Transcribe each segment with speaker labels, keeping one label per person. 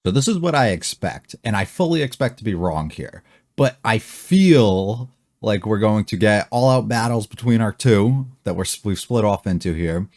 Speaker 1: So this is what I expect, and I fully expect to be wrong here. But I feel like we're going to get all-out battles between our two that we've split off into here.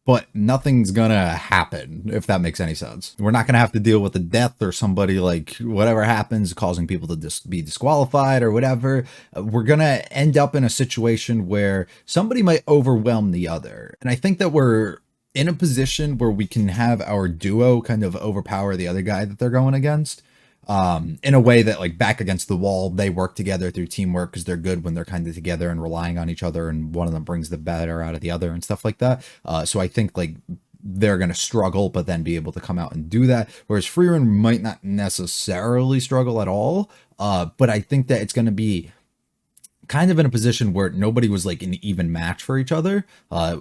Speaker 1: But nothing's gonna happen, if that makes any sense. We're not gonna have to deal with the death or somebody, like, whatever happens causing people to be disqualified or whatever. We're gonna end up in a situation where somebody might overwhelm the other. And I think that we're in a position where we can have our duo kind of overpower the other guy that they're going against. In a way that, like, back against the wall, they work together through teamwork because they're good when they're kind of together and relying on each other, and one of them brings the better out of the other and stuff like that. So I think, like, they're going to struggle, but then be able to come out and do that. Whereas FRIEREN might not necessarily struggle at all. But I think that it's going to be kind of in a position where nobody was like an even match for each other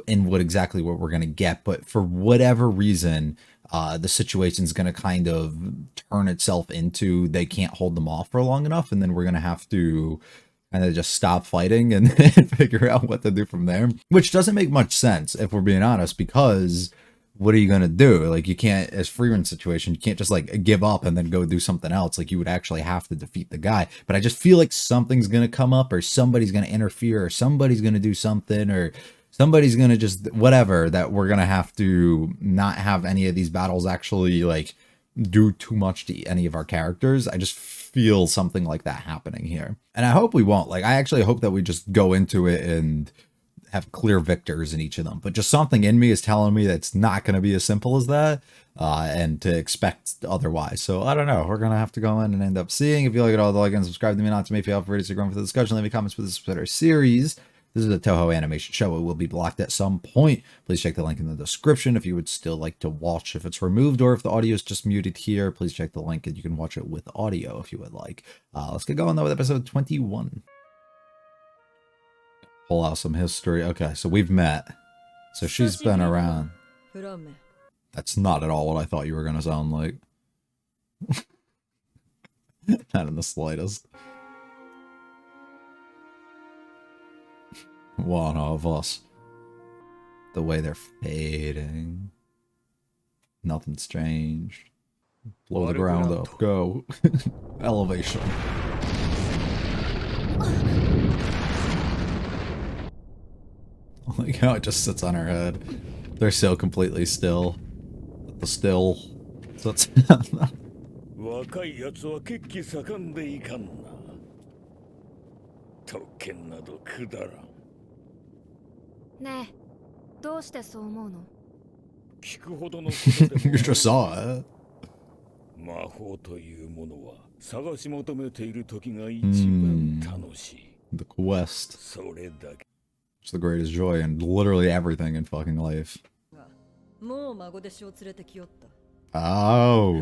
Speaker 1: in what exactly what we're going to get. But for whatever reason, the situation's going to kind of turn itself into they can't hold them off for long enough, and then we're going to have to kind of just stop fighting and figure out what to do from there, which doesn't make much sense if we're being honest, because what are you going to do? Like, you can't, as FRIEREN situation, you can't just like give up and then go do something else. Like, you would actually have to defeat the guy. But I just feel like something's going to come up, or somebody's going to interfere, or somebody's going to do something, or somebody's going to just whatever, that we're going to have to not have any of these battles actually like do too much to any of our characters. I just feel something like that happening here. And I hope we won't. Like, I actually hope that we just go into it and have clear victors in each of them, but just something in me is telling me that it's not going to be as simple as that, and to expect otherwise. So I don't know. We're going to have to go in and end up seeing. If you like it all, like and subscribe to me, not to me. If you have for Instagram for the discussion, leave me comments for this better series. This is a Toho animation show. It will be blocked at some point. Please check the link in the description if you would still like to watch if it's removed, or if the audio is just muted here. Please check the link and you can watch it with audio if you would like. Let's get going though with episode 21. Pull out some history. Okay, so we've met. So she's been around. That's not at all what I thought you were going to sound like. Not in the slightest. One of us. The way they're fading. Nothing's changed. Blow the ground up. Go. Elevation. Like how it just sits on her head. They're so completely still. The still. So it's you just saw it. The quest. It's the greatest joy and literally everything in fucking life. Oh.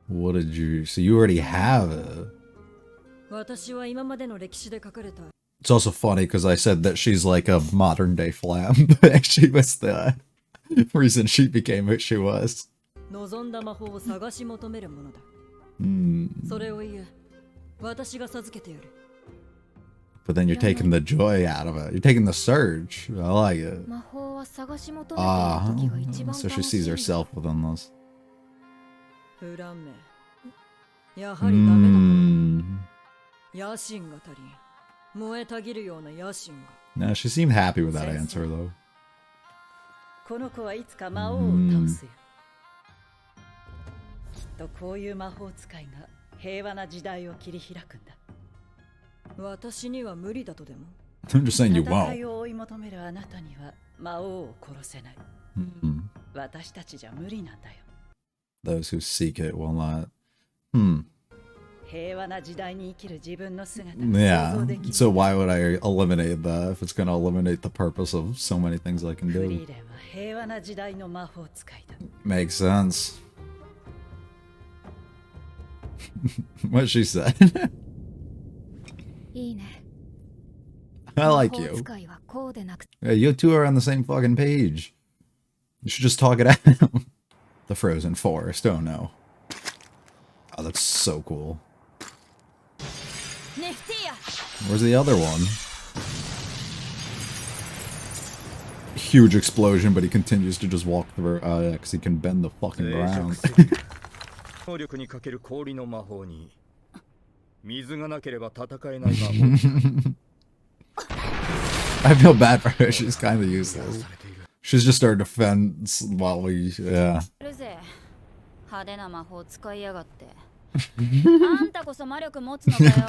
Speaker 1: What did you... So you already have it. It's also funny because I said that she's like a modern day Flam, but she was the reason she became who she was. But then you're taking the joy out of it. You're taking the surge. I like it. So she sees herself within this. Nah, she seemed happy with that answer, though. I'm just saying you won't. Those who seek it will not. Yeah, so why would I eliminate that if it's going to eliminate the purpose of so many things I can do? Makes sense. What she said. I like you. Yeah, you two are on the same fucking page. You should just talk it out. The frozen forest, oh no. Oh, that's so cool. Where's the other one? Huge explosion, but he continues to just walk through. Yeah, because he can bend the fucking ground. I feel bad for her. She's kind of useless. She's just our defense while we, yeah.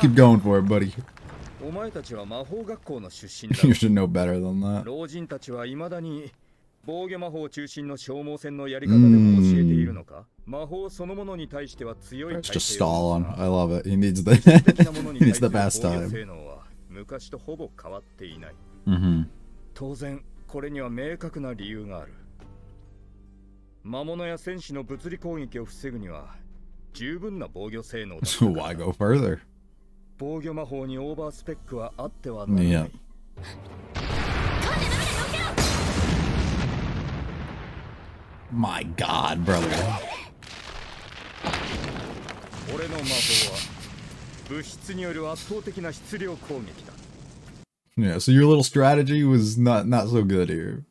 Speaker 1: Keep going for it, buddy. You should know better than that. Let's just stall on. I love it. He needs the he needs the best time. Mm-hmm.
Speaker 2: 当然これには明確な理由がある。魔物や戦士の物理攻撃を防ぐには十分な防御性能だ。
Speaker 1: So why go further?
Speaker 2: 防御魔法にオーバースペックはあってはならない。
Speaker 1: Yeah. My God, brother.
Speaker 2: 俺の魔法は物質による圧倒的な質量攻撃だ。
Speaker 1: Yeah, so your little strategy was not so good here.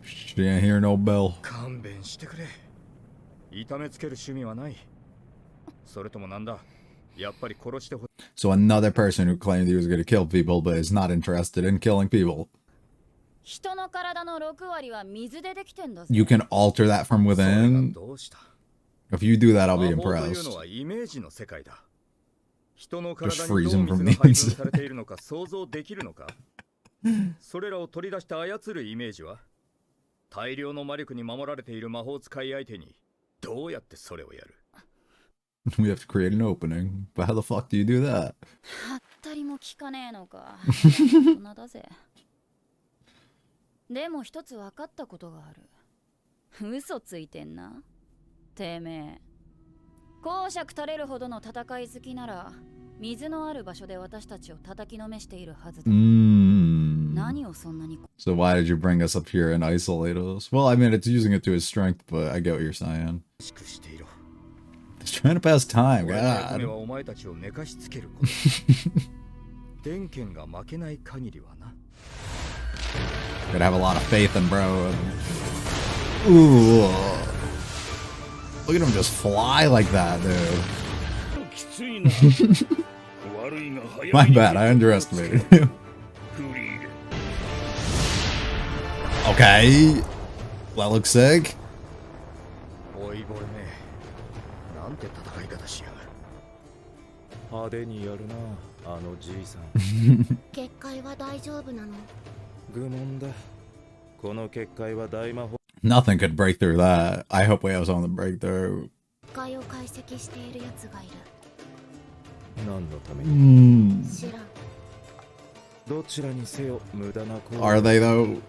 Speaker 1: She ain't hear no bell.
Speaker 2: 勘弁してくれ。痛めつける趣味はない。それともなんだ。やっぱり殺してほ。
Speaker 1: So another person who claimed he was going to kill people but is not interested in killing people.
Speaker 3: 人の体の6割は水でできてんだぜ。
Speaker 1: You can alter that from within.
Speaker 2: どうした。
Speaker 1: If you do that, I'll be
Speaker 2: 魔法という
Speaker 1: impressed.
Speaker 2: のはイメージの世界だ。人の
Speaker 1: Just
Speaker 2: 体に
Speaker 1: freeze
Speaker 2: どう
Speaker 1: him from
Speaker 2: 水
Speaker 1: the
Speaker 2: が配分
Speaker 1: inside.
Speaker 2: されているのか想像できるのか。それらを取り出して操るイメージは大量の魔力に守られている魔法使い相手にどうやってそれをやる。
Speaker 1: We have to create an opening. But how the fuck do you do that?
Speaker 3: はったりも聞かねえのか。大人だぜ。でも一つ分かったことがある。嘘ついてんな。てめえ。公爵垂れるほどの戦い好きなら、水のある場所で私たちを叩きのめしているはずだ。何をそんなに。
Speaker 1: So why did you bring us up here and isolate us? Well, I mean, it's using it to his strength, but I get what you're saying. He's trying to pass time, God.
Speaker 2: お前たちを寝かしつけること。電剣が負けない限りはな。
Speaker 1: Gotta have a lot of faith in bro. Ooh. Look at him just fly like that, dude. My bad, I underestimated him. Okay. That looks sick.
Speaker 2: おいぼれめ。なんて戦い方しやがる。派手にやるな、あのじいさん。
Speaker 4: 結界は大丈夫なの？
Speaker 2: 愚問だ。この結界は大魔法。
Speaker 1: Nothing could break through that. I hope we have something to break through.
Speaker 4: 結界を解析しているやつがいる。
Speaker 2: 何のために？
Speaker 4: 知らん。
Speaker 2: どちらにせよ無駄な行為。
Speaker 1: Are they though?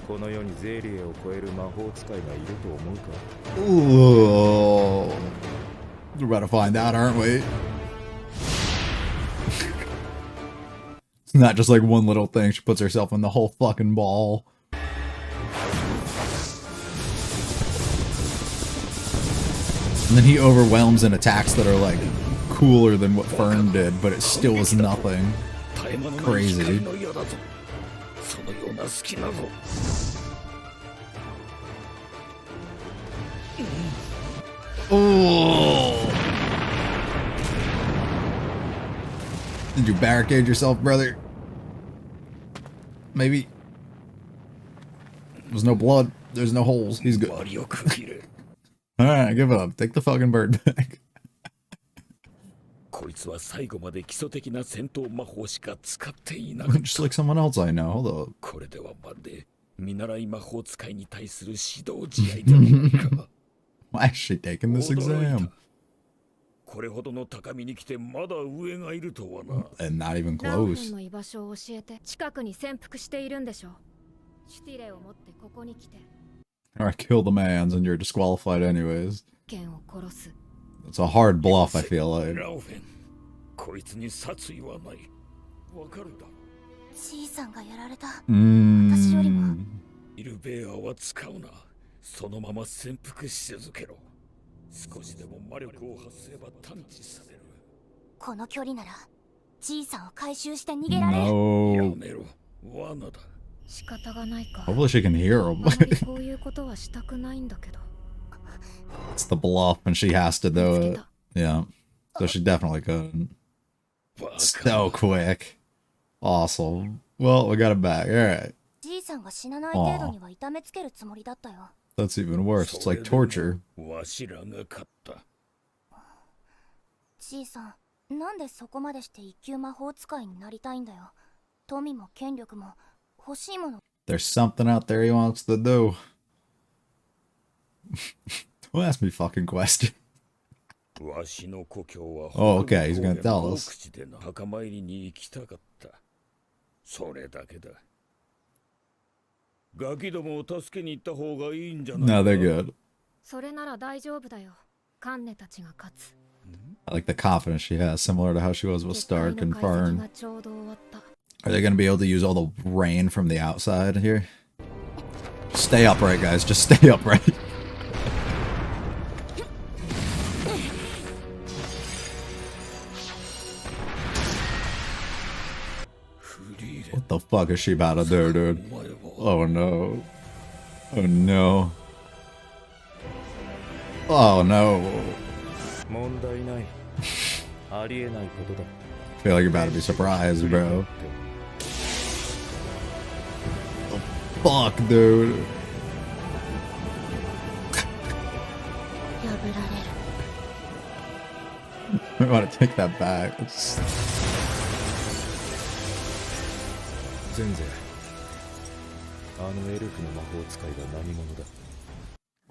Speaker 2: この世にゼリエを超える魔法使いがいると思うか？
Speaker 1: Ooh. We're about to find out, aren't we? It's not just like one little thing. She puts herself in the whole fucking ball. And then he overwhelms in attacks that are like cooler than what Fern did, but it still was nothing. Crazy. Oh! Did you barricade yourself, brother? Maybe. There's no blood. There's no holes. He's good. Alright, give it up. Take the fucking bird back. Just like someone else I know. Hold up. Why is she taking this exam? And not even close.
Speaker 4: の居場所を教えて。近くに潜伏しているんでしょ。シュティレを持ってここに来て。
Speaker 1: Alright, kill the mans and you're disqualified anyways.
Speaker 4: 剣を殺す。
Speaker 1: It's a hard bluff, I feel like.
Speaker 4: じいさんがやられた。
Speaker 1: Mm.
Speaker 4: 私よりも。
Speaker 5: イルベアは使うな。そのまま潜伏し続けろ。少しでも魔力を発すれば探知される。
Speaker 6: この距離ならじいさんを回収して逃げられる。
Speaker 5: や
Speaker 1: No.
Speaker 5: めろ。罠だ。
Speaker 4: 仕方がないか。
Speaker 1: Hopefully she can hear
Speaker 4: あ
Speaker 1: him.
Speaker 4: まりこういうことはしたくないんだけど。
Speaker 1: It's the bluff, and she has to
Speaker 4: 見
Speaker 1: do
Speaker 4: つけ
Speaker 1: it.
Speaker 4: た。
Speaker 1: Yeah. So she definitely could.
Speaker 5: バカ
Speaker 1: So quick. Awesome. Well, we got it back. Alright.
Speaker 6: じいさんが死なない程度には痛めつけるつもりだったよ。
Speaker 1: That's even worse. It's like torture.
Speaker 5: わしらが勝った。
Speaker 6: じいさん、なんでそこまでして一級魔法使いになりたいんだよ。富も権力も欲しいもの。
Speaker 1: There's something out there he wants to do. Don't ask me fucking questions.
Speaker 5: わしの故郷は
Speaker 1: Oh, okay, he's gonna tell us.
Speaker 5: 口でな墓参りに行きたかった。それだけだ。ガキどもを助けに行った方がいいんじゃない
Speaker 1: No,
Speaker 5: か
Speaker 1: they're good.
Speaker 4: それなら大丈夫だよ。カンネたちが勝つ。
Speaker 1: I like the confidence she has, similar to how she was with
Speaker 4: 結界
Speaker 1: Stark
Speaker 4: の
Speaker 1: and
Speaker 4: 解析
Speaker 1: Fern.
Speaker 4: がちょうど終わった。
Speaker 1: Are they going to be able to use all the rain from the outside here? Stay upright, guys. Just stay upright. What the fuck is she about to do, dude? Oh no. Oh no. Oh no.
Speaker 7: 問題ないありえないことだ
Speaker 1: I feel like you're about to be surprised, bro. Fuck, dude.
Speaker 6: 破られる。
Speaker 1: I want to take that back. It's...
Speaker 7: 全然あのエルフの魔法使いが何者だ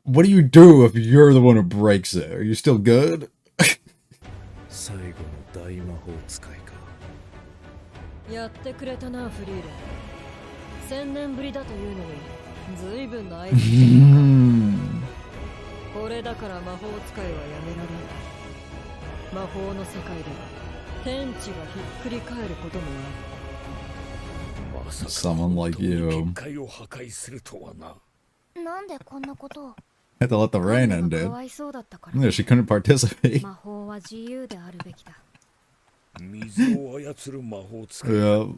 Speaker 1: What do you do if you're the one who breaks it? Are you still good?
Speaker 7: 最後の大魔法使いか
Speaker 8: やってくれたなフリーレン。1000年ぶりだというのに随分な相手。これだから魔法使いはやめられない。魔法の世界では天地がひっくり返ることもある。
Speaker 5: まさか
Speaker 1: Someone like
Speaker 5: 本当に
Speaker 1: you.
Speaker 5: 結界を破壊するとはな。
Speaker 6: なんでこんなことを。
Speaker 1: Had to let the
Speaker 4: カ
Speaker 1: rain
Speaker 4: ンネ
Speaker 1: in,
Speaker 4: がか
Speaker 1: dude.
Speaker 4: わいそうだったから。
Speaker 1: Yeah, she couldn't participate.
Speaker 4: 魔法は自由であるべきだ。
Speaker 5: 水を操る魔法使い。
Speaker 1: Yeah,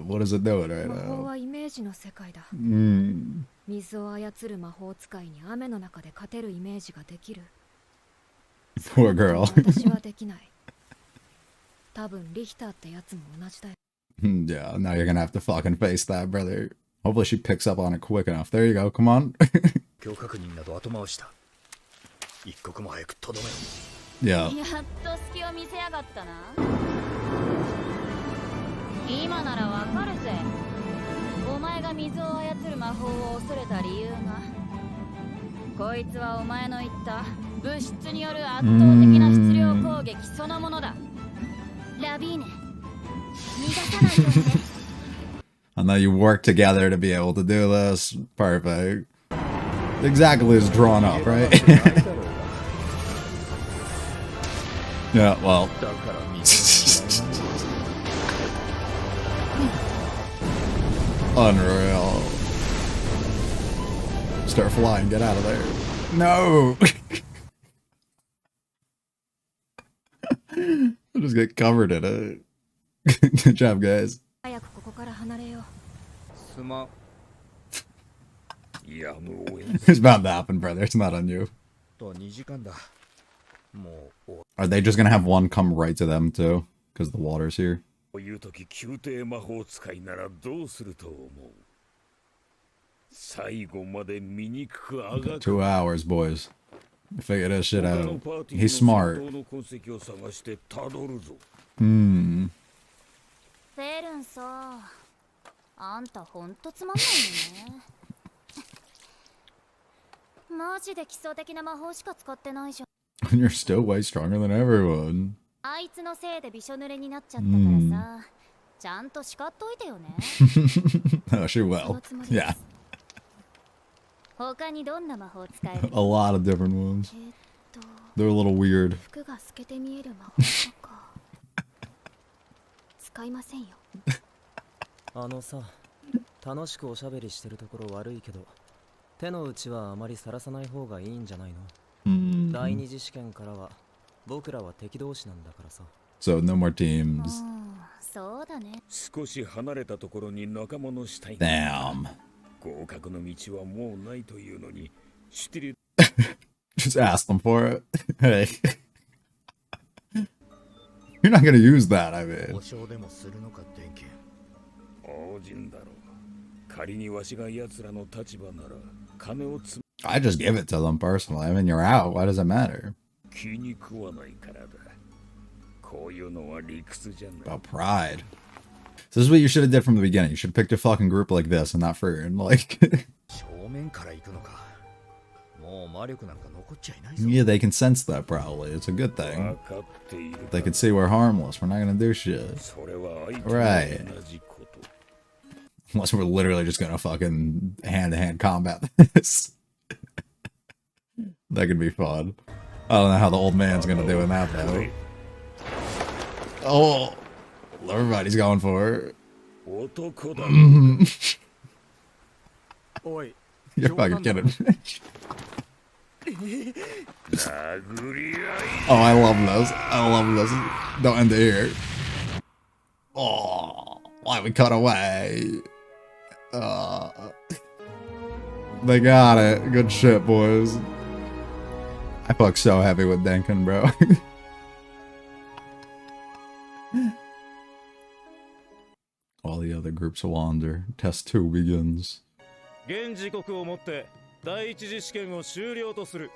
Speaker 1: what is it doing right
Speaker 4: 魔法
Speaker 1: now?
Speaker 4: はイメージの世界だ。
Speaker 1: Mm.
Speaker 4: 水を操る魔法使いに雨の中で勝てるイメージができる。
Speaker 1: Poor girl.
Speaker 4: 私はできない。多分リヒターってやつも同じだよ。
Speaker 1: Yeah, now you're gonna have to fucking face that, brother. Hopefully she picks up on it quick enough. There you go, come on.
Speaker 2: 強確認など後回しだ。一刻も早くとどめろ。
Speaker 1: Yeah.
Speaker 3: やっと隙を見せやがったな。今ならわかるぜ。お前が水を操る魔法を恐れた理由が。こいつはお前の言った物質による圧倒的な質量攻撃そのものだ。
Speaker 6: ラビーネ、逃がさないようにね。
Speaker 1: And then you work together to be able to do this. Perfect. Exactly as drawn up, right? Yeah, well.
Speaker 2: だから水
Speaker 1: Unreal. Start flying, get out of there. No! I'll just get covered in it. Good job, guys.
Speaker 4: 早くここから離れよう。
Speaker 2: すまん。
Speaker 5: やむを得
Speaker 1: It's bound to happen, brother. It's not on you.
Speaker 2: と2時間だ。もう
Speaker 1: Are they just gonna have one come right to them, too? Because the water's here?
Speaker 5: こういう時宮廷魔法使いならどうすると思う？最後まで醜くあがく
Speaker 1: 2 hours, boys. Figure this shit
Speaker 5: 他の
Speaker 1: out.
Speaker 5: パーティーの
Speaker 1: He's smart.
Speaker 5: 戦闘の痕跡を探してたどるぞ。
Speaker 1: Hmm.
Speaker 6: フェルンさ、あんたほんとつまんないよね。マジで基礎的な魔法しか使ってないじゃん。
Speaker 1: You're still way stronger than everyone.
Speaker 6: あいつのせいでびしょ濡れになっちゃったからさ、ちゃんと叱っといてよね。
Speaker 1: Oh, she
Speaker 6: そ
Speaker 1: will.
Speaker 6: のつもりで
Speaker 1: Yeah.
Speaker 6: す。他にどんな魔法使える？
Speaker 1: A lot of different ones.
Speaker 6: と
Speaker 1: They're a little weird.
Speaker 6: 服が透けて見える魔法とか使いませんよ。
Speaker 7: あのさ楽しくおしゃべりしてるところ悪いけど手の内はあまりさらさない方がいいんじゃないの
Speaker 1: Hmm.
Speaker 7: 第二次試験からは僕らは敵同士なんだからさ
Speaker 1: So no more teams.
Speaker 6: そうだね。
Speaker 5: 少し離れたところに仲間のしたい。
Speaker 1: Damn.
Speaker 5: 合格の道はもうないというのに、シュティレ
Speaker 1: Just ask them for it. Hey. You're not gonna use that, I mean.
Speaker 2: 保証でもするのか電気。
Speaker 5: 王人だろう。仮にわしが奴らの立場なら、金をつ
Speaker 1: I just give it to them personally. I mean, you're out. Why does it matter?
Speaker 5: 気に食わないからだ。こういうのは理屈じゃない。
Speaker 1: About pride. So this is what you should have did from the beginning. You should have picked a fucking group like this and not FRIEREN. Like,
Speaker 2: 正面から行くのか。もう魔力なんか残っちゃいないぞ。
Speaker 1: yeah, they can sense that probably. It's a good thing.
Speaker 5: 分かっているか
Speaker 1: They can see we're harmless. We're not gonna do shit.
Speaker 5: それは相手
Speaker 1: Right.
Speaker 5: と同じこと。
Speaker 1: Unless we're literally just gonna fucking hand-to-hand combat this. That could be fun. I don't know how the old man's gonna do in that though. Oh, everybody's going for it.
Speaker 5: 男だ。
Speaker 2: おい、
Speaker 1: You're fucking kidding me.
Speaker 5: 殴り合い。
Speaker 1: Oh, I love this. I love this. Don't end it here. Oh, why we cut away? They got it. Good shit, boys. I fuck so heavy with Denkin, bro. All the other groups wander. Test 2 begins.
Speaker 9: 現時刻をもって第一次試験を終了とする。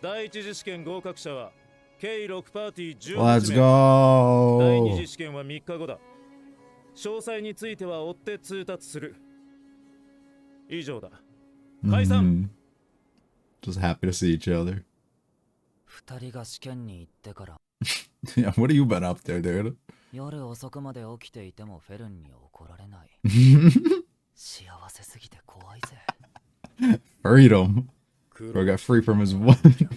Speaker 9: 第一次試験合格者は計6パーティー18
Speaker 1: Let's
Speaker 9: 名。第二
Speaker 1: go.
Speaker 9: 次試験は3日後だ。詳細については追って通達する。以上だ。解散。
Speaker 1: Just happy to see each other.
Speaker 7: 二人が試験に行ってから
Speaker 1: Yeah, what have you been up to, dude?
Speaker 7: 夜遅くまで起きていてもフェルンに怒られない。幸せすぎて怖いぜ。
Speaker 1: Freedom. Bro got free from his woman.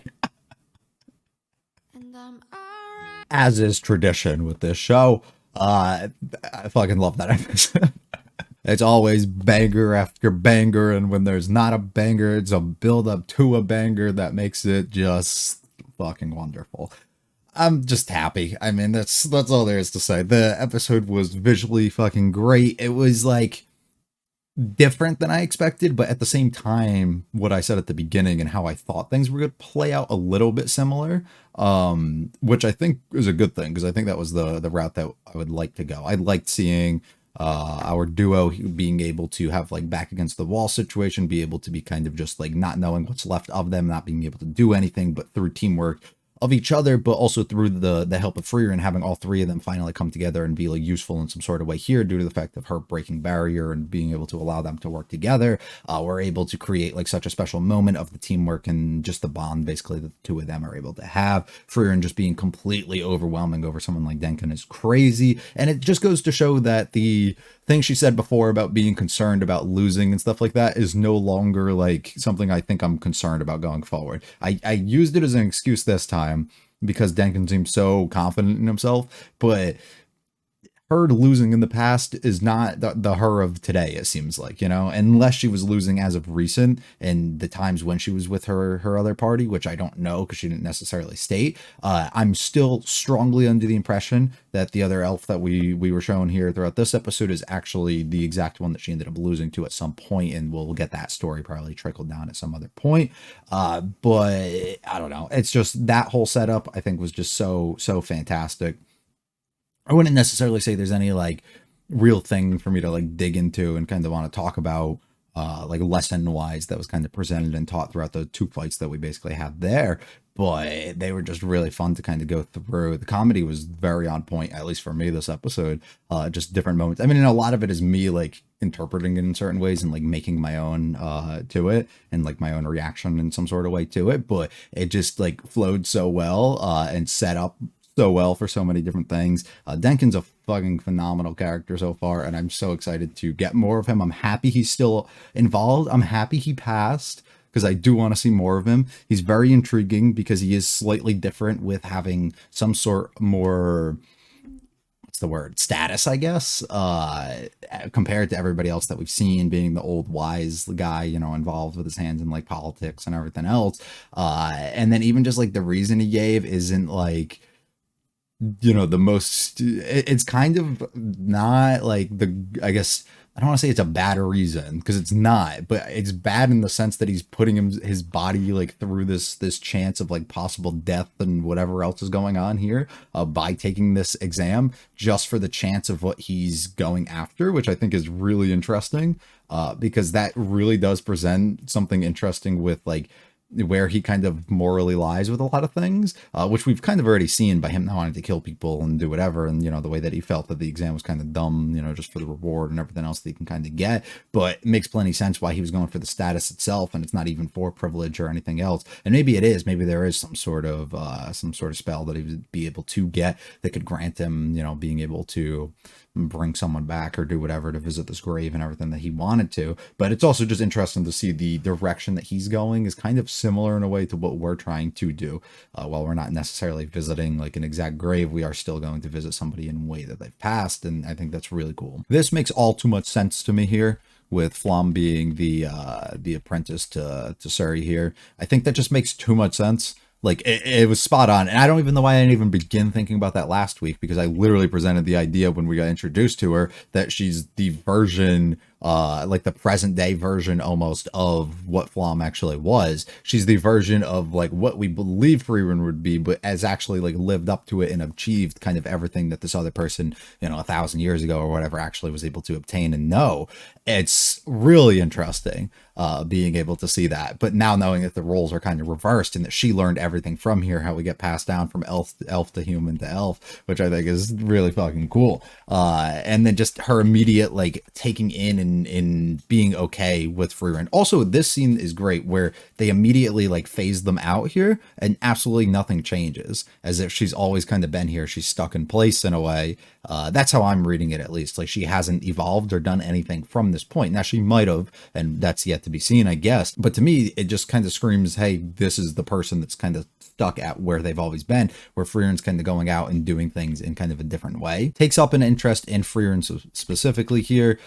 Speaker 1: As is tradition with this show, I fucking love that episode. It's always banger after banger, and when there's not a banger, it's a build up to a banger that makes it just fucking wonderful. I'm just happy. I mean, that's all there is to say. The episode was visually fucking great. It was like different than I expected, but at the same time, what I said at the beginning and how I thought things were going to play out a little bit similar, which I think is a good thing, because I think that was the route that I would like to go. I liked seeing our duo being able to have like back against the wall situation, be able to be kind of just like not knowing what's left of them, not being able to do anything, but through teamwork of each other, but also through the help of FRIEREN, having all three of them finally come together and be like useful in some sort of way here due to the fact of her breaking barrier and being able to allow them to work together. We're able to create like such a special moment of the teamwork and just the bond basically that the two of them are able to have. FRIEREN just being completely overwhelming over someone like Denkin is crazy, and it just goes to show that the thing she said before about being concerned about losing and stuff like that is no longer like something I think I'm concerned about going forward. I used it as an excuse this time because Denkin seems so confident in himself, but her losing in the past is not the her of today, it seems like, you know, unless she was losing as of recent and the times when she was with her other party, which I don't know because she didn't necessarily state. I'm still strongly under the impression that the other elf that we were shown here throughout this episode is actually the exact one that she ended up losing to at some point, and we'll get that story probably trickled down at some other point. But I don't know. It's just that whole setup I think was just so fantastic. I wouldn't necessarily say there's any like real thing for me to like dig into and kind of want to talk about like lesson wise that was kind of presented and taught throughout the two fights that we basically had there, but they were just really fun to kind of go through. The comedy was very on point, at least for me this episode. Just different moments. I mean, and a lot of it is me like interpreting it in certain ways and like making my own to it and like my own reaction in some sort of way to it, but it just like flowed so well and set up so well for so many different things. Denkin's a fucking phenomenal character so far, and I'm so excited to get more of him. I'm happy he's still involved. I'm happy he passed because I do want to see more of him. He's very intriguing because he is slightly different with having some sort more, what's the word, status, I guess, compared to everybody else that we've seen, being the old wise guy, you know, involved with his hands in like politics and everything else. And then even just like the reason he gave isn't like the most, it's kind of not like I guess I don't want to say it's a bad reason, because it's not, but it's bad in the sense that he's putting his body like through this chance of like possible death and whatever else is going on here, by taking this exam just for the chance of what he's going after, which I think is really interesting, because that really does present something interesting with like where he kind of morally lies with a lot of things, which we've kind of already seen by him not wanting to kill people and do whatever. And, the way that he felt that the exam was kind of dumb, just for the reward and everything else that he can kind of get. But it makes plenty sense why he was going for the status itself. And it's not even for privilege or anything else. And maybe it is, maybe there is some sort of spell that he would be able to get that could grant him, being able to bring someone back or do whatever to visit this grave and everything that he wanted to. But it's also just interesting to see the direction that he's going is kind of similar in a way to what we're trying to do. While we're not necessarily visiting like an exact grave, we are still going to visit somebody in a way that they've passed, and I think that's really cool. This makes all too much sense to me here, with Flom being the apprentice to Suri here. I think that just makes too much sense. Like, it was spot on. And I don't even know why I didn't even begin thinking about that last week, because I literally presented the idea when we got introduced to her that she's the version, like the present day version almost of what Flom actually was. She's the version of like what we believe FRIEREN would be, but has actually like lived up to it and achieved kind of everything that this other person, 1,000 years ago or whatever, actually was able to obtain and know. It's really interesting, being able to see that. But now knowing that the roles are kind of reversed and that she learned everything from here, how we get passed down from elf to human to elf, which I think is really fucking cool. And then just her immediate like taking in and being okay with FRIEREN. Also, this scene is great where they immediately like phase them out here and absolutely nothing changes, as if she's always kind of been here. She's stuck in place in a way. That's how I'm reading it, at least. Like, she hasn't evolved or done anything from this point. Now, she might have, and that's yet to be seen, I guess. But to me, it just kind of screams, hey, this is the person that's kind of stuck at where they've always been, where FRIEREN's kind of going out and doing things in kind of a different way. Takes up an interest in FRIEREN specifically here,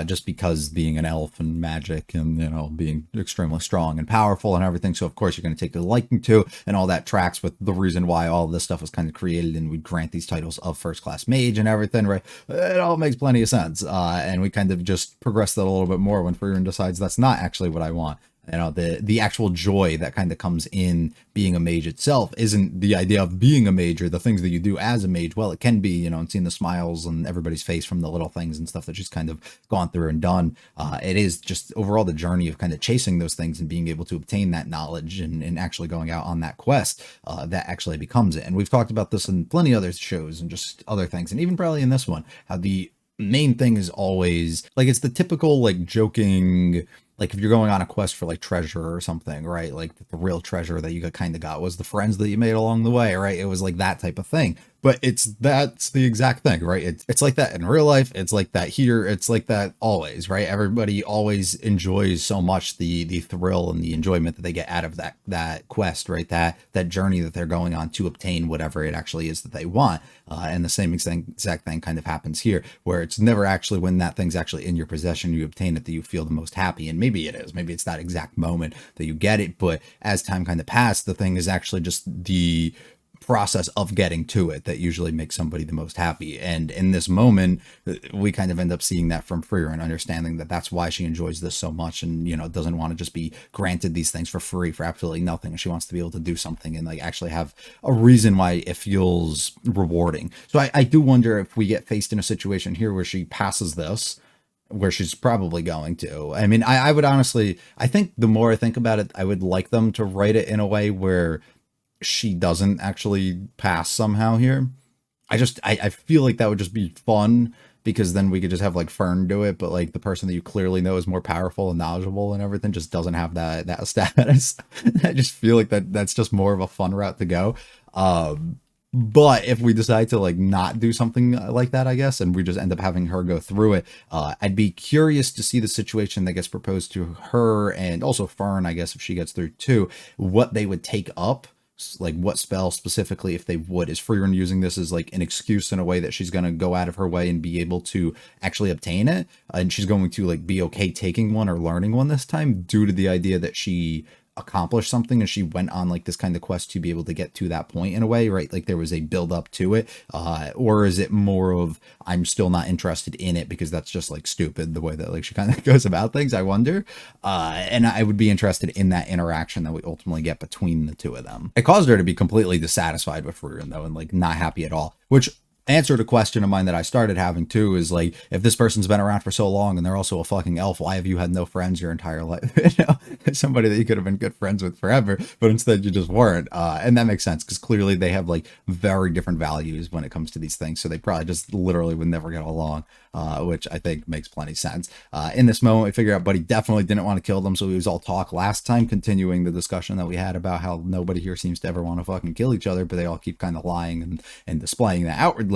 Speaker 1: just because being an elf and magic and, being extremely strong and powerful and everything. So, of course, you're going to take a liking to, and all that tracks with the reason why all this stuff was kind of created, and we grant these titles of first class mage and everything, right? It all makes plenty of sense. And we kind of just progress that a little bit more when FRIEREN decides that's not actually what I want. The actual joy that kind of comes in being a mage itself isn't the idea of being a mage or the things that you do as a mage. Well, it can be, and seeing the smiles on everybody's face from the little things and stuff that she's kind of gone through and done. It is just overall the journey of kind of chasing those things and being able to obtain that knowledge and actually going out on that quest that actually becomes it. And we've talked about this in plenty of other shows and just other things, and even probably in this one, how the main thing is always like, it's the typical like joking, like if you're going on a quest for like treasure or something, right? Like the real treasure that you kind of got was the friends that you made along the way, right? It was like that type of thing. But that's the exact thing, right? It's like that in real life. It's like that here. It's like that always, right? Everybody always enjoys so much the thrill and the enjoyment that they get out of that quest, right? That journey that they're going on to obtain whatever it actually is that they want. And the same exact thing kind of happens here, where it's never actually when that thing's actually in your possession, you obtain it, that you feel the most happy. And maybe it is. Maybe it's that exact moment that you get it. But as time kind of passed, the thing is actually just the process of getting to it that usually makes somebody the most happy. And in this moment, we kind of end up seeing that from FRIEREN, understanding that that's why she enjoys this so much, and doesn't want to just be granted these things for free for absolutely nothing. She wants to be able to do something and like actually have a reason why it feels rewarding. So I do wonder if we get faced in a situation here where she passes this, where she's probably going to. I mean, I would honestly, I think the more I think about it, I would like them to write it in a way where she doesn't actually pass somehow here. I feel like that would just be fun, because then we could just have like Fern do it, but like the person that you clearly know is more powerful and knowledgeable and everything just doesn't have that status. I just feel like that's just more of a fun route to go. But if we decide to like not do something like that, I guess, and we just end up having her go through it, I'd be curious to see the situation that gets proposed to her, and also Fern, I guess, if she gets through too, what they would take up. Like what spell specifically, if they would. Is FRIEREN using this as like an excuse in a way that she's going to go out of her way and be able to actually obtain it, and she's going to like be okay taking one or learning one this time due to the idea that she accomplish something, and she went on like this kind of quest to be able to get to that point in a way, right? Like there was a build up to it, or is it more of I'm still not interested in it because that's just like stupid the way that like she kind of goes about things? I wonder. And I would be interested in that interaction that we ultimately get between the two of them. It caused her to be completely dissatisfied with FRIEREN though, and like not happy at all, which answered a question of mine that I started having too, is like, if this person's been around for so long and they're also a fucking elf, why have you had no friends your entire life? You know, somebody that you could have been good friends with forever, but instead you just weren't. And that makes sense because clearly they have like very different values when it comes to these things. So they probably just literally would never get along, which I think makes plenty sense. In this moment, we figure out Buddy definitely didn't want to kill them. So he was all talk last time, continuing the discussion that we had about how nobody here seems to ever want to fucking kill each other, but they all keep kind of lying and displaying that outwardly.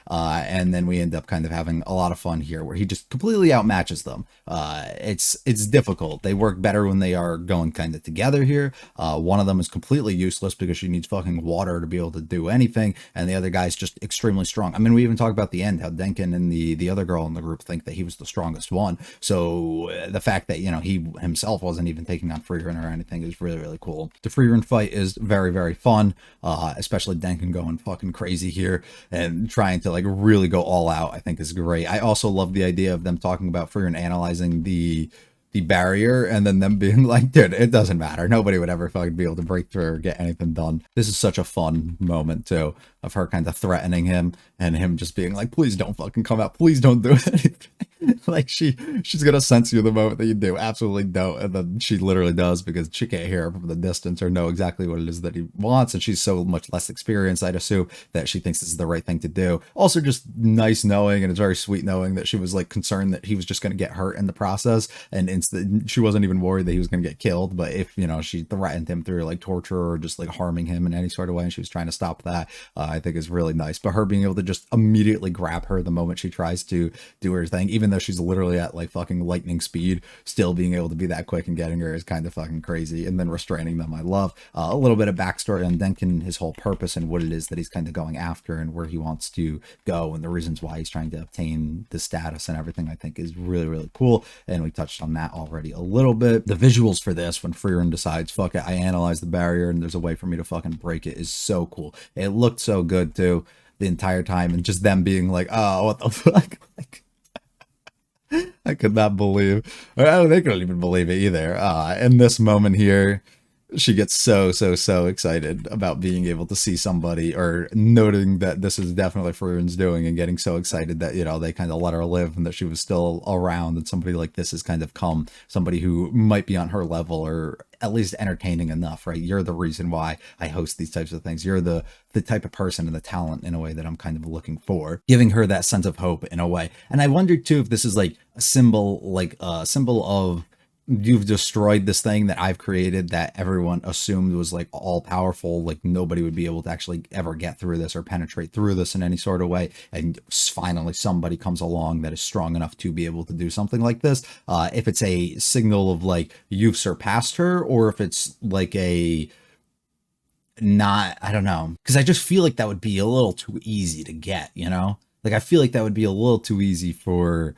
Speaker 1: And then we end up kind of having a lot of fun here where he just completely outmatches them. It's difficult. They work better when they are going kind of together here. One of them is completely useless because she needs fucking water to be able to do anything, and the other guy's just extremely strong. I mean, we even talk about the end, how Denkin and the other girl in the group think that he was the strongest one. So the fact that, you know, he himself wasn't even taking on FRIEREN or anything is really, really cool. The FRIEREN fight is very, very fun, especially Denkin going fucking crazy here and trying to like really go all out, I think is great. I also love the idea of them talking about FRIEREN analyzing the barrier and then them being like, dude, it doesn't matter. Nobody would ever fucking be able to break through or get anything done. This is such a fun moment too, of her kind of threatening him and him just being like, please don't fucking come out. Please don't do anything. Like she's gonna sense you the moment that you do. Absolutely don't. And then she literally does, because she can't hear him from the distance or know exactly what it is that he wants. And she's so much less experienced, I'd assume, that she thinks this is the right thing to do. Also just nice knowing, and it's very sweet knowing that she was like concerned that he was just gonna get hurt in the process, and she wasn't even worried that he was gonna get killed. But if, you know, she threatened him through like torture or just like harming him in any sort of way, and she was trying to stop that, I think is really nice. But her being able to just immediately grab her the moment she tries to do her thing, even though she's literally at like fucking lightning speed, still being able to be that quick and getting her is kind of fucking crazy. And then restraining them, I love. A little bit of backstory on Denkin, his whole purpose and what it is that he's kind of going after and where he wants to go and the reasons why he's trying to obtain the status and everything, I think is really, really cool. And we touched on that already a little bit. The visuals for this, when FRIEREN decides, fuck it, I analyze the barrier and there's a way for me to fucking break it, is so cool. It looked so good too the entire time, and just them being like, oh, what the fuck? Like, I could not believe, they couldn't even believe it either. In this moment here, she gets so excited about being able to see somebody, or noting that this is definitely FRIEREN's doing, and getting so excited that, you know, they kind of let her live and that she was still around, and somebody like this has kind of come, somebody who might be on her level or at least entertaining enough, right? You're the reason why I host these types of things. You're the type of person and the talent in a way that I'm kind of looking for, giving her that sense of hope in a way. And I wondered too if this is like a symbol, like a symbol of, you've destroyed this thing that I've created that everyone assumed was like all powerful, like nobody would be able to actually ever get through this or penetrate through this in any sort of way, and finally somebody comes along that is strong enough to be able to do something like this. If it's a signal of like you've surpassed her, or if it's like a not, I don't know, because I just feel like that would be a little too easy to get, you know? Like I feel like that would be a little too easy for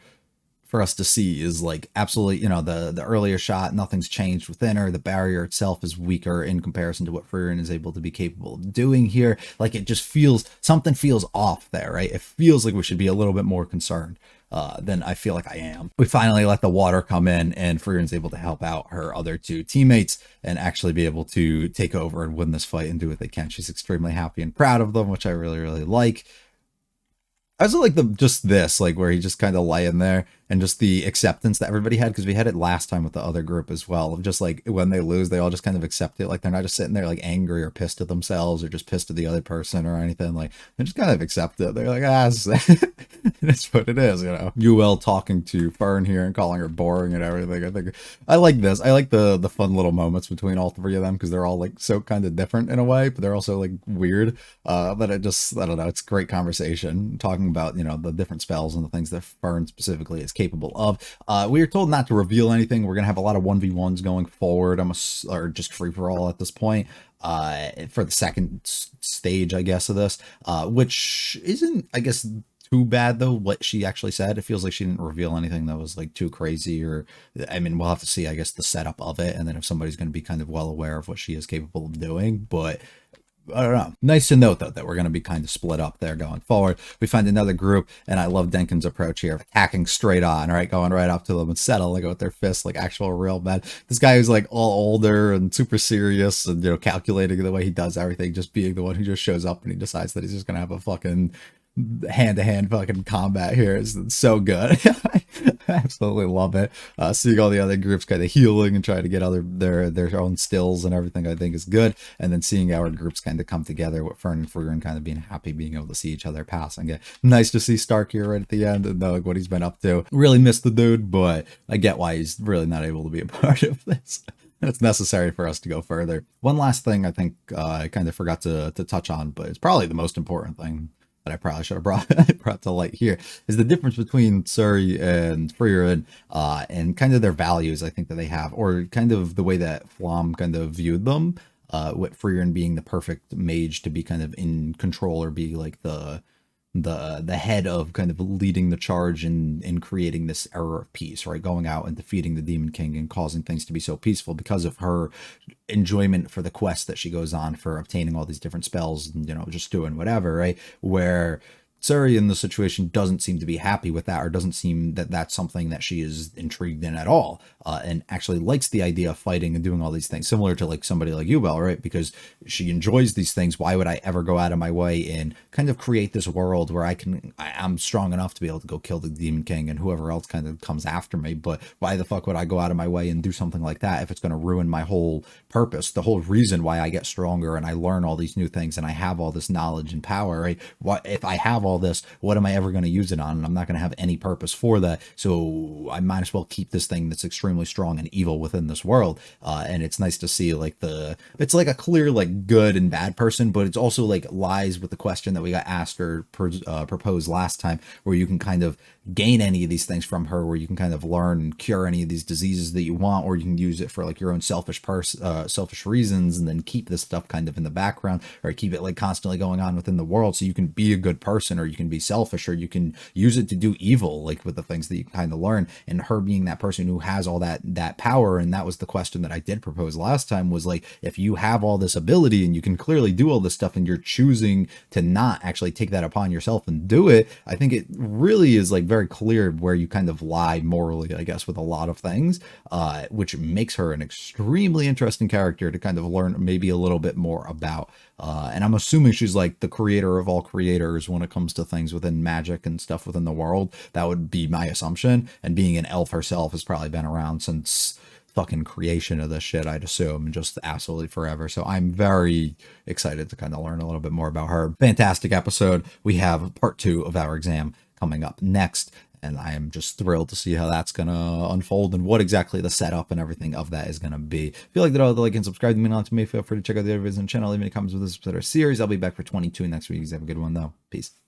Speaker 1: us to see, is like absolutely, you know, the earlier shot, nothing's changed within her. The barrier itself is weaker in comparison to what FRIEREN is able to be capable of doing here. Like it just feels, something feels off there, right? It feels like we should be a little bit more concerned than I feel like I am. We finally let the water come in, and FRIEREN's able to help out her other two teammates and actually be able to take over and win this fight and do what they can. She's extremely happy and proud of them, which I really, really like. I also like this, like where he just kind of laying there, and just the acceptance that everybody had, because we had it last time with the other group as well, of just like when they lose, they all just kind of accept it. Like they're not just sitting there like angry or pissed at themselves or just pissed at the other person or anything. Like they just kind of accept it. They're like, that's what it is, you know. UL talking to Fern here and calling her boring and everything. I think I like this. I like the fun little moments between all three of them, because they're all like so kind of different in a way, but they're also like weird. But I don't know, it's great conversation talking about, you know, the different spells and the things that Fern specifically is capable of. We are told not to reveal anything. We're gonna have a lot of 1v1s going forward, or just free for all at this point, for the second stage, I guess, of this, which isn't, I guess, too bad though what she actually said. It feels like she didn't reveal anything that was like too crazy, or I mean, we'll have to see, I guess, the setup of it, and then if somebody's going to be kind of well aware of what she is capable of doing. But I don't know. Nice to note, though, that we're going to be kind of split up there going forward. We find another group, and I love Denkin's approach here, attacking straight on, right? Going right up to them and settling with their fists like actual real men. This guy who's like all older and super serious and, you know, calculating the way he does everything, just being the one who just shows up and he decides that he's just going to have a fucking hand-to-hand fucking combat here is so good. I absolutely love it. Seeing all the other groups kind of healing and trying to get their own stills and everything, I think is good. And then seeing our groups kind of come together with Fern and FRIEREN kind of being happy, being able to see each other pass and get nice to see Stark here right at the end and know like what he's been up to. Really missed the dude, but I get why he's really not able to be a part of this. And it's necessary for us to go further. One last thing I think I kind of forgot to touch on, but it's probably the most important thing that I probably should have brought to light here, is the difference between Suri and FRIEREN, and kind of their values, I think, that they have, or kind of the way that Flom kind of viewed them, with FRIEREN being the perfect mage to be kind of in control or be like the head of kind of leading the charge in creating this era of peace, right? Going out and defeating the Demon King and causing things to be so peaceful because of her enjoyment for the quest that she goes on for obtaining all these different spells and, you know, just doing whatever, right? Where Suri in the situation doesn't seem to be happy with that, or doesn't seem that that's something that she is intrigued in at all, and actually likes the idea of fighting and doing all these things, similar to like somebody like Yubel, right? Because she enjoys these things. Why would I ever go out of my way and kind of create this world where I'm strong enough to be able to go kill the Demon King and whoever else kind of comes after me? But why the fuck would I go out of my way and do something like that if it's going to ruin my whole purpose, the whole reason why I get stronger and I learn all these new things and I have all this knowledge and power, right? What if I have all this, what am I ever going to use it on? And I'm not going to have any purpose for that. So I might as well keep this thing that's extremely strong and evil within this world. And it's nice to see like it's like a clear like good and bad person, but it's also like lies with the question that we got asked or proposed last time, where you can kind of gain any of these things from her, where you can kind of learn and cure any of these diseases that you want, or you can use it for like your own selfish reasons, and then keep this stuff kind of in the background, or keep it like constantly going on within the world, so you can be a good person, or you can be selfish, or you can use it to do evil, like with the things that you kind of learn. And her being that person who has all that power, and that was the question that I did propose last time, was like, if you have all this ability and you can clearly do all this stuff and you're choosing to not actually take that upon yourself and do it, I think it really is like very clear where you kind of lie morally, I guess, with a lot of things, which makes her an extremely interesting character to kind of learn maybe a little bit more about. And I'm assuming she's like the creator of all creators when it comes to things within magic and stuff within the world. That would be my assumption. And being an elf herself has probably been around since fucking creation of this shit, I'd assume, just absolutely forever. So I'm very excited to kind of learn a little bit more about her. Fantastic episode. We have part 2 of our exam coming up next, and I am just thrilled to see how that's going to unfold and what exactly the setup and everything of that is going to be. If you like the like and subscribe to me on to me, feel free to check out the other videos on the channel, leave any comments with this particular series. I'll be back for 22 next week. Have a good one though. Peace.